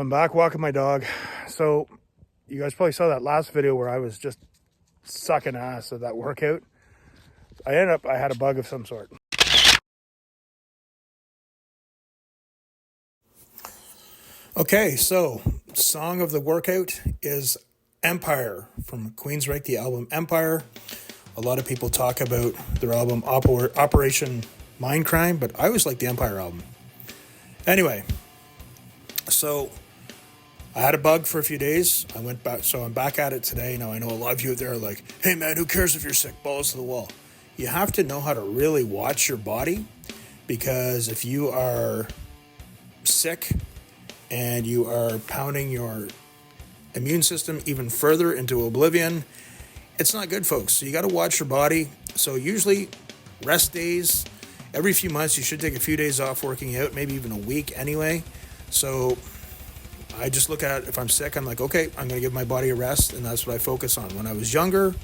So I'm back walking my dog. So you guys probably saw that last video where I was just sucking ass at that workout. I had a bug of some sort. Okay, so song of the workout is Empire from Queensryche, the album Empire. A lot of people talk about their album Operation Mindcrime, but I always like the Empire album. Anyway, so I had a bug for a few days. I went back, so I'm back at it today. Now, I know a lot of you out there are like, hey man, who cares if you're sick? Balls to the wall. You have to know how to really watch your body, because if you are sick and you are pounding your immune system even further into oblivion, it's not good, folks. So you got to watch your body. So usually rest days, every few months, you should take a few days off working out, maybe even a week anyway. So I just look at it. If I'm sick, I'm like, okay, I'm going to give my body a rest, and that's what I focus on. When I was younger,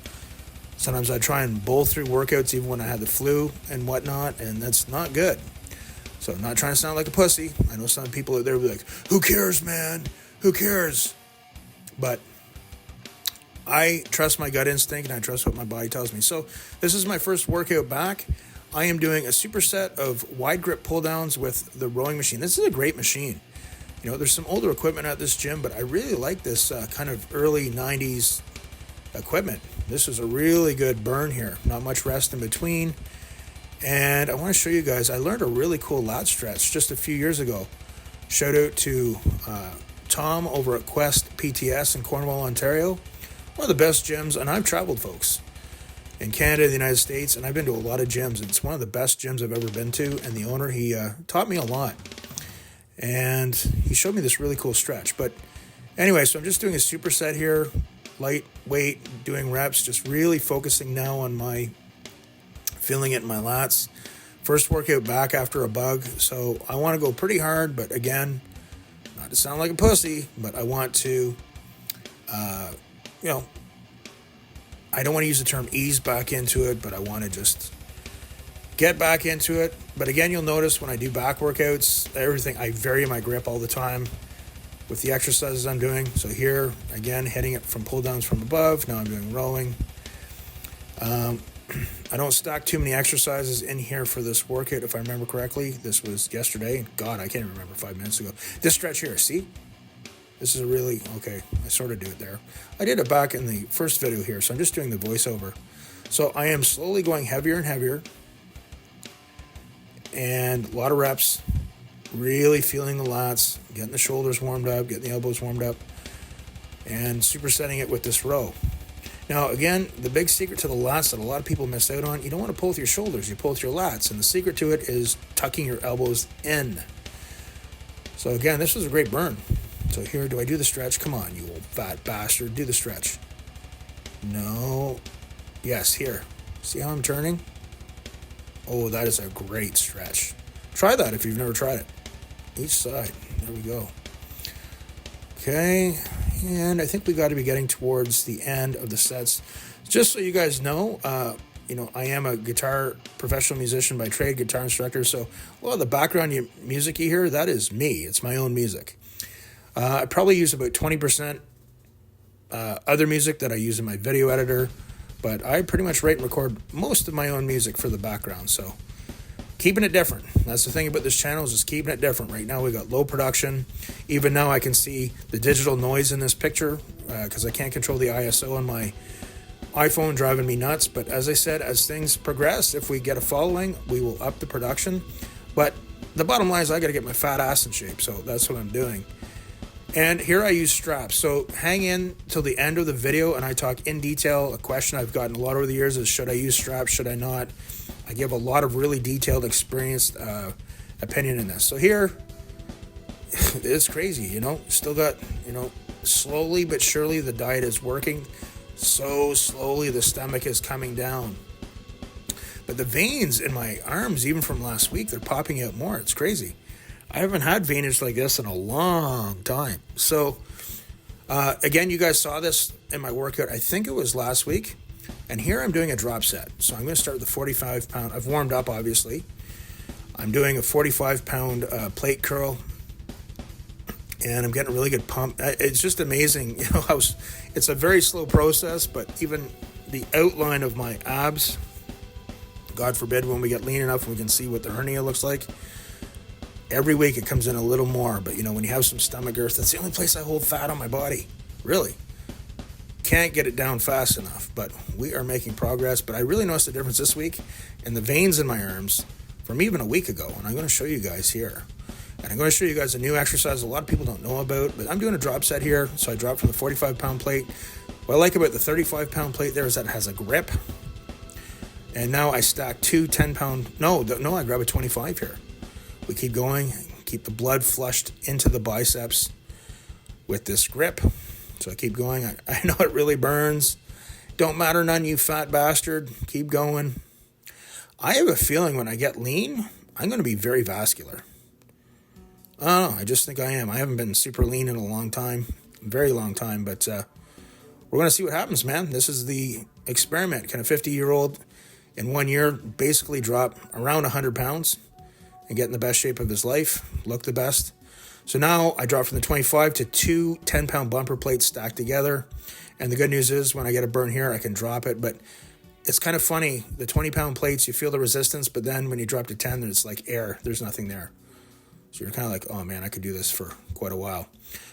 sometimes I try and bowl through workouts even when I had the flu and whatnot, and that's not good. So I'm not trying to sound like a pussy. I know some people out there will be like, who cares, man? Who cares? But I trust my gut instinct, and I trust what my body tells me. So this is my first workout back. I am doing a superset of wide grip pull downs with the rowing machine. This is a great machine. You know, there's some older equipment at this gym, but I really like this kind of early 90s equipment. This is a really good burn here. Not much rest in between. And I want to show you guys, I learned a really cool lat stretch just a few years ago. Shout out to Tom over at Quest PTS in Cornwall, Ontario. One of the best gyms, and I've traveled, folks, in Canada, the United States, and I've been to a lot of gyms. It's one of the best gyms I've ever been to, and the owner, he taught me a lot. And he showed me this really cool stretch. But anyway, so I'm just doing a superset here, lightweight, doing reps, just really focusing now on feeling it in my lats. First workout back after a bug, so I want to go pretty hard, but again, not to sound like a pussy, but I want to, I don't want to use the term ease back into it, but I want to just get back into it. But again, you'll notice when I do back workouts, I vary my grip all the time with the exercises I'm doing. So here, again, hitting it from pull downs from above. Now I'm doing rowing. I don't stack too many exercises in here for this workout, if I remember correctly. This was yesterday. God, I can't even remember 5 minutes ago. This stretch here, see? This is okay, I sort of do it there. I did it back in the first video here, so I'm just doing the voiceover. So I am slowly going heavier and heavier. And a lot of reps, really feeling the lats, getting the shoulders warmed up, getting the elbows warmed up, and supersetting it with this row. Now, again, the big secret to the lats that a lot of people miss out on, you don't want to pull with your shoulders, you pull with your lats. And the secret to it is tucking your elbows in. So again, this was a great burn. So here, do I do the stretch? Come on, you old fat bastard, do the stretch. No. Yes, here. See how I'm turning? Oh, that is a great stretch. Try that if you've never tried it. Each side. There we go. Okay. And I think we got to be getting towards the end of the sets. Just so you guys know, I am a professional musician by trade, guitar instructor. So a lot of the background music you hear, that is me. It's my own music. I probably use about 20% other music that I use in my video editor. But I pretty much write and record most of my own music for the background. So keeping it different. That's the thing about this channel, is just keeping it different. Right now we got low production. Even now I can see the digital noise in this picture because I can't control the ISO on my iPhone, driving me nuts. But as I said, as things progress, if we get a following, we will up the production. But the bottom line is I got to get my fat ass in shape. So that's what I'm doing. And here I use straps. So hang in till the end of the video and I talk in detail. A question I've gotten a lot over the years is, should I use straps? Should I not? I give a lot of really detailed, experienced opinion in this. So here, it's crazy, still got, slowly but surely the diet is working. So slowly the stomach is coming down. But the veins in my arms, even from last week, they're popping out more. It's crazy. I haven't had veinage like this in a long time. So, again, you guys saw this in my workout. I think it was last week. And here I'm doing a drop set. So I'm going to start with the 45-pound. I've warmed up, obviously. I'm doing a 45-pound plate curl. and I'm getting a really good pump. It's just amazing, how it's a very slow process, but even the outline of my abs, God forbid when we get lean enough we can see what the hernia looks like. Every week it comes in a little more, but when you have some stomach girth, that's the only place I hold fat on my body. Really. Can't get it down fast enough, but we are making progress. But I really noticed a difference this week in the veins in my arms from even a week ago, and I'm going to show you guys here. And I'm going to show you guys a new exercise a lot of people don't know about, but I'm doing a drop set here. So I dropped from the 45-pound plate. What I like about the 35-pound plate there is that it has a grip. And now I stack two 10-pound, no, I grab a 25 here. We keep going, keep the blood flushed into the biceps with this grip. So I keep going. I know it really burns. Don't matter none, you fat bastard. Keep going. I have a feeling when I get lean, I'm going to be very vascular. I don't know. I just think I am. I haven't been super lean in a long time. Very long time. But we're going to see what happens, man. This is the experiment. Can a 50-year-old in 1 year basically drop around 100 pounds and get in the best shape of his life, look the best? So now I drop from the 25 to two 10-pound bumper plates stacked together. And the good news is when I get a burn here, I can drop it. But it's kind of funny. The 20-pound plates, you feel the resistance, but then when you drop to 10, it's like air. There's nothing there. So you're kind of like, oh man, I could do this for quite a while.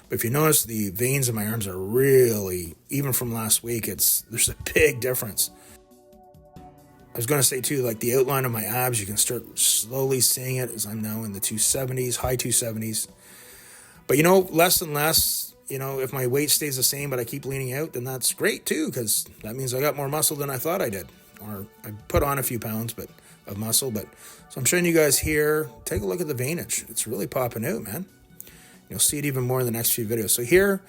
But if you notice, the veins in my arms are really, even from last week, there's a big difference. I was going to say too, like the outline of my abs, you can start slowly seeing it as I'm now in the 270s, high 270s. But less and less, if my weight stays the same, but I keep leaning out, then that's great too, because that means I got more muscle than I thought I did. Or I put on a few pounds of muscle. So I'm showing you guys here. Take a look at the veinage. It's really popping out, man. You'll see it even more in the next few videos. So here,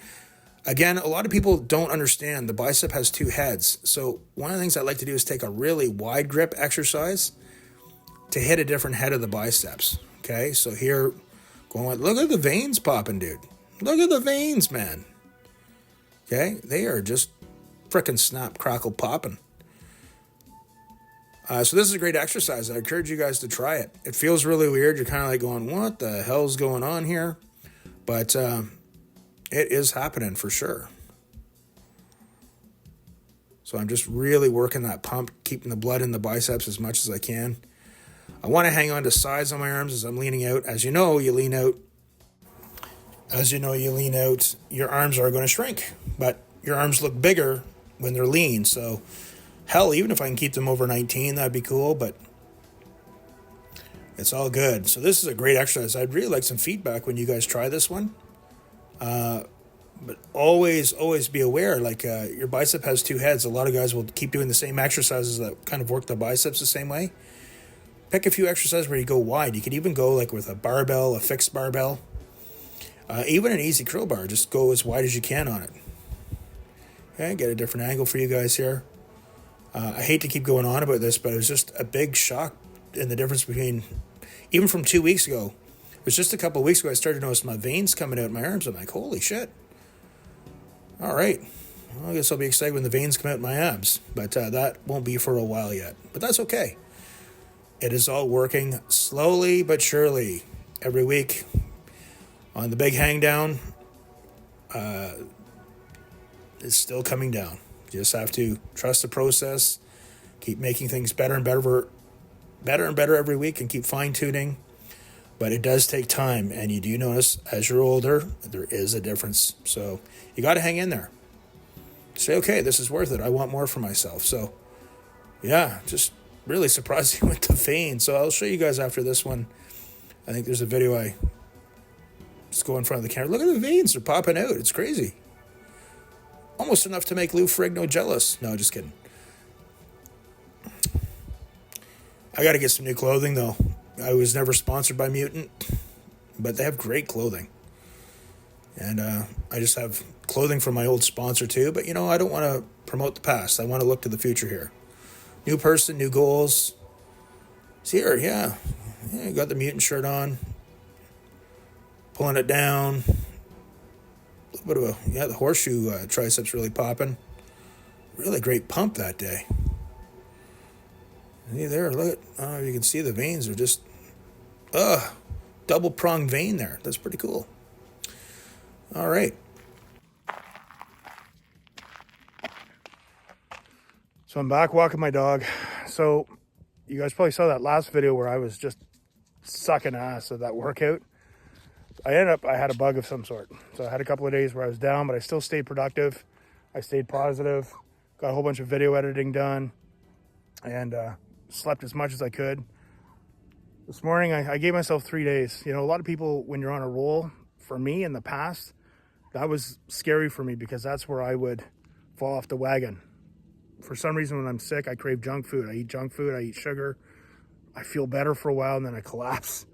again, a lot of people don't understand the bicep has two heads. So one of the things I like to do is take a really wide grip exercise to hit a different head of the biceps. Okay, so here, look at the veins popping, dude. Look at the veins, man. Okay, they are just frickin' snap, crackle, popping. So this is a great exercise. I encourage you guys to try it. It feels really weird. You're kind of like going, what the hell's going on here? But it is happening for sure. So I'm just really working that pump, keeping the blood in the biceps as much as I can. I want to hang on to sides on my arms as I'm leaning out. As you know, you lean out. Your arms are going to shrink. But your arms look bigger when they're lean. So, hell, even if I can keep them over 19, that'd be cool. But it's all good. So this is a great exercise. I'd really like some feedback when you guys try this one. But always be aware, your bicep has two heads. A lot of guys will keep doing the same exercises that kind of work the biceps the same way. Pick a few exercises where you go wide. You could even go with a barbell, a fixed barbell. Even an easy curl bar, just go as wide as you can on it. Okay, get a different angle for you guys here. I hate to keep going on about this, but it was just a big shock in the difference between, even from 2 weeks ago. It was just a couple of weeks ago I started to notice my veins coming out in my arms. I'm like, holy shit. All right. Well, I guess I'll be excited when the veins come out in my abs. But that won't be for a while yet. But that's okay. It is all working slowly but surely. Every week on the big hang down, it's still coming down. You just have to trust the process, keep making things better and better every week, and keep fine-tuning. But it does take time, and you do notice as you're older, there is a difference. So you got to hang in there. Say, okay, this is worth it. I want more for myself. So, yeah, just really surprising with the vein. So I'll show you guys after this one. I think there's a video I just go in front of the camera. Look at the veins. They're popping out. It's crazy. Almost enough to make Lou Ferrigno jealous. No, just kidding. I got to get some new clothing, though. I was never sponsored by Mutant, but they have great clothing. And I just have clothing from my old sponsor, too. But, I don't want to promote the past. I want to look to the future here. New person, new goals. See here, yeah. You got the Mutant shirt on. Pulling it down. A little bit of the horseshoe triceps really popping. Really great pump that day. See there, look at, you can see the veins are just, double pronged vein there. That's pretty cool. All right. So I'm back walking my dog. So you guys probably saw that last video where I was just sucking ass at that workout. I had a bug of some sort. So I had a couple of days where I was down, but I still stayed productive. I stayed positive, got a whole bunch of video editing done, and slept as much as I could. This morning, I gave myself 3 days. You know, a lot of people, when you're on a roll, for me in the past, that was scary for me because that's where I would fall off the wagon. For some reason, when I'm sick, I crave junk food. I eat junk food, I eat sugar. I feel better for a while and then I collapse.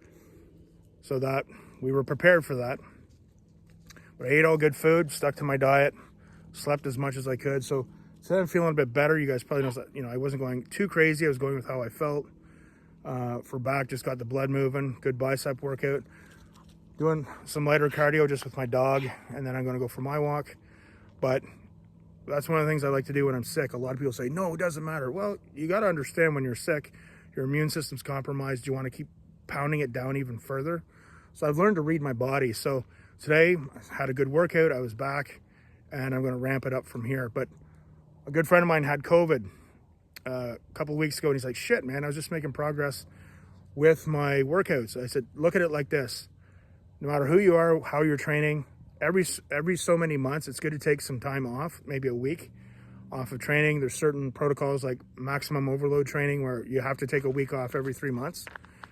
So that we were prepared for that. But I ate all good food, stuck to my diet, slept as much as I could. So instead of feeling a bit better, you guys probably know that, you know, I wasn't going too crazy. I was going with how I felt. For back, just got the blood moving, good bicep workout. Doing some lighter cardio just with my dog, and then I'm going to go for my walk. But that's one of the things I like to do when I'm sick. A lot of people say, no, it doesn't matter. Well, you got to understand when you're sick, your immune system's compromised. You want to keep pounding it down even further. So I've learned to read my body. So today I had a good workout. I was back, and I'm going to ramp it up from here. But a good friend of mine had COVID a couple of weeks ago, and he's like, shit, man, I was just making progress with my workouts. I said, look at it like this. No matter who you are, how you're training, every so many months, it's good to take some time off, maybe a week off of training. There's certain protocols like maximum overload training where you have to take a week off every 3 months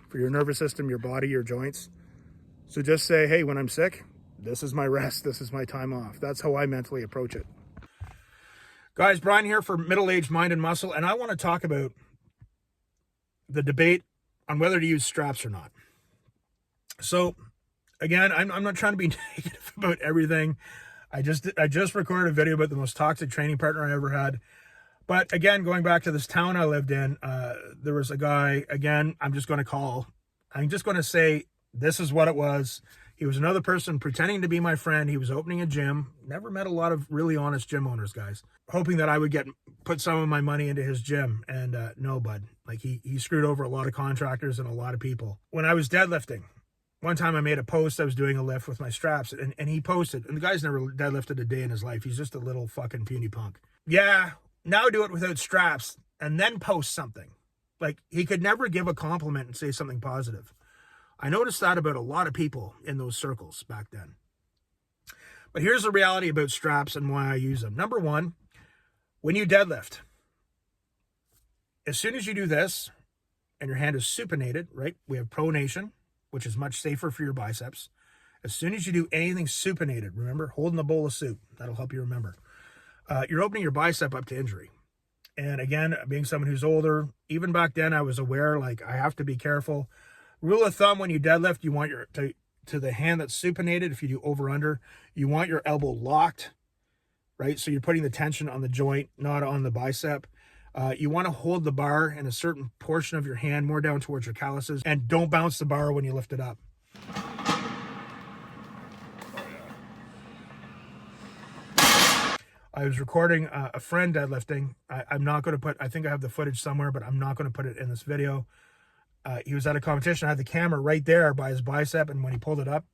for your nervous system, your body, your joints. So just say, hey, when I'm sick, this is my rest. This is my time off. That's how I mentally approach it. Guys, Brian here for Middle Age Mind and Muscle, and I want to talk about the debate on whether to use straps or not. So again, I'm not trying to be negative about everything. I just recorded a video about the most toxic training partner I ever had. But again, going back to this town I lived in, there was a guy, again, I'm just going to say this is what it was. He was another person pretending to be my friend. He was opening a gym. Never met a lot of really honest gym owners, guys. Hoping that I would put some of my money into his gym. And no, bud. Like he screwed over a lot of contractors and a lot of people. When I was deadlifting, one time I made a post. I was doing a lift with my straps, and he posted. And the guy's never deadlifted a day in his life. He's just a little fucking puny punk. Yeah, now do it without straps and then post something. Like, he could never give a compliment and say something positive. I noticed that about a lot of people in those circles back then. But here's the reality about straps and why I use them. Number one, when you deadlift, as soon as you do this and your hand is supinated, right? We have pronation, which is much safer for your biceps. As soon as you do anything supinated, remember, holding a bowl of soup, that'll help you remember. You're opening your bicep up to injury. And again, being someone who's older, even back then I was aware, like, I have to be careful. Rule of thumb, when you deadlift, you want to the hand that's supinated, if you do over under, you want your elbow locked, right? So you're putting the tension on the joint, not on the bicep. You want to hold the bar in a certain portion of your hand, more down towards your calluses, and don't bounce the bar when you lift it up. I was recording a friend deadlifting. I'm not going to put, I think I have the footage somewhere, but I'm not going to put it in this video. He was at a competition. I had the camera right there by his bicep, and when he pulled it up,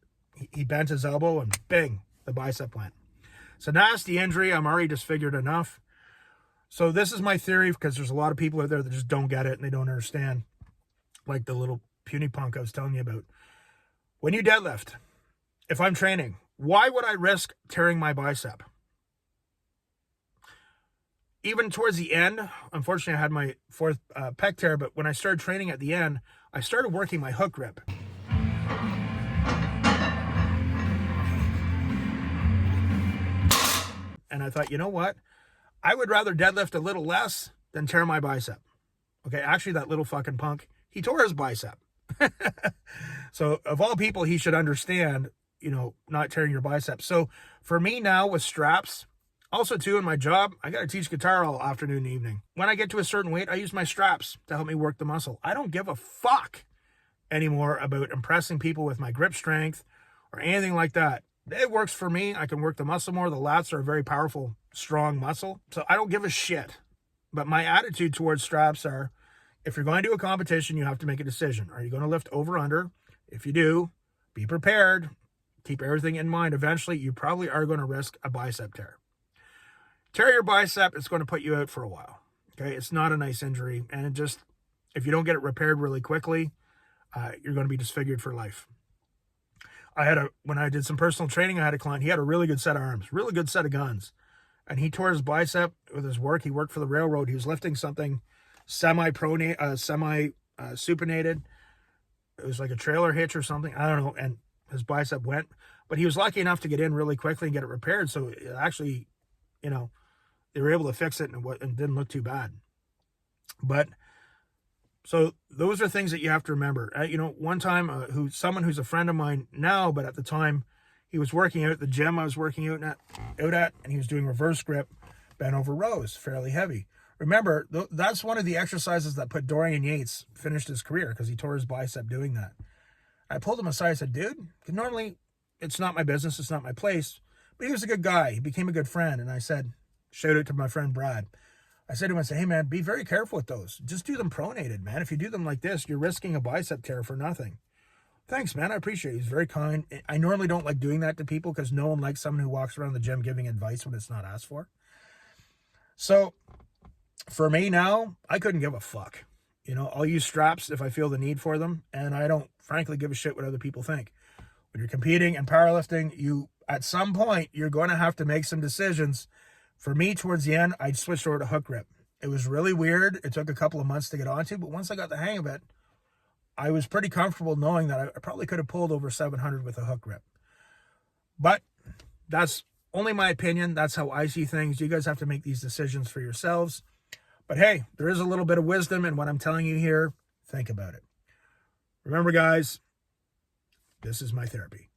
he bent his elbow, and bang, the bicep went. It's a nasty injury. I'm already disfigured enough. So this is my theory, because there's a lot of people out there that just don't get it and they don't understand, like the little puny punk I was telling you about. When you deadlift, if I'm training, why would I risk tearing my bicep? Even towards the end, unfortunately, I had my fourth pec tear, but when I started training at the end, I started working my hook grip. And I thought, you know what? I would rather deadlift a little less than tear my bicep. Okay, actually, that little fucking punk, he tore his bicep. So, of all people, he should understand, you know, not tearing your bicep. So, for me now with straps, also, too, in my job, I got to teach guitar all afternoon and evening. When I get to a certain weight, I use my straps to help me work the muscle. I don't give a fuck anymore about impressing people with my grip strength or anything like that. It works for me. I can work the muscle more. The lats are a very powerful, strong muscle. So I don't give a shit. But my attitude towards straps are, if you're going to do a competition, you have to make a decision. Are you going to lift over, under? If you do, be prepared keep everything in mind. Eventually, you probably are going to risk a bicep tear. Tear your bicep, it's going to put you out for a while. Okay, it's not a nice injury, and it just, if you don't get it repaired really quickly, you're going to be disfigured for life. When I did some personal training, I had a client, he had a really good set of arms, really good set of guns, and he tore his bicep with his work. He worked for the railroad. He was lifting something supinated. It was like a trailer hitch or something, I don't know, and his bicep went, but he was lucky enough to get in really quickly and get it repaired, so it actually, they were able to fix it and it didn't look too bad. But so those are things that you have to remember. One time, someone who's a friend of mine now, but at the time, he was working out at the gym I was working out at, and he was doing reverse grip, bent over rows, fairly heavy. Remember, that's one of the exercises that put Dorian Yates finished his career, because he tore his bicep doing that. I pulled him aside. I said, dude, normally it's not my business, it's not my place, but he was a good guy. He became a good friend, and I said, shout out to my friend Brad. I said to him, hey man, be very careful with those. Just do them pronated, man. If you do them like this, you're risking a bicep tear for nothing. Thanks, man. I appreciate it. He's very kind. I normally don't like doing that to people, because no one likes someone who walks around the gym giving advice when it's not asked for. So for me now, I couldn't give a fuck. I'll use straps if I feel the need for them, and I don't frankly give a shit what other people think. When you're competing and powerlifting, at some point, you're going to have to make some decisions. For me, towards the end, I switched over to hook grip. It was really weird. It took a couple of months to get onto, but once I got the hang of it, I was pretty comfortable knowing that I probably could have pulled over 700 with a hook grip. But that's only my opinion. That's how I see things. You guys have to make these decisions for yourselves. But hey, there is a little bit of wisdom in what I'm telling you here. Think about it. Remember, guys, this is my therapy.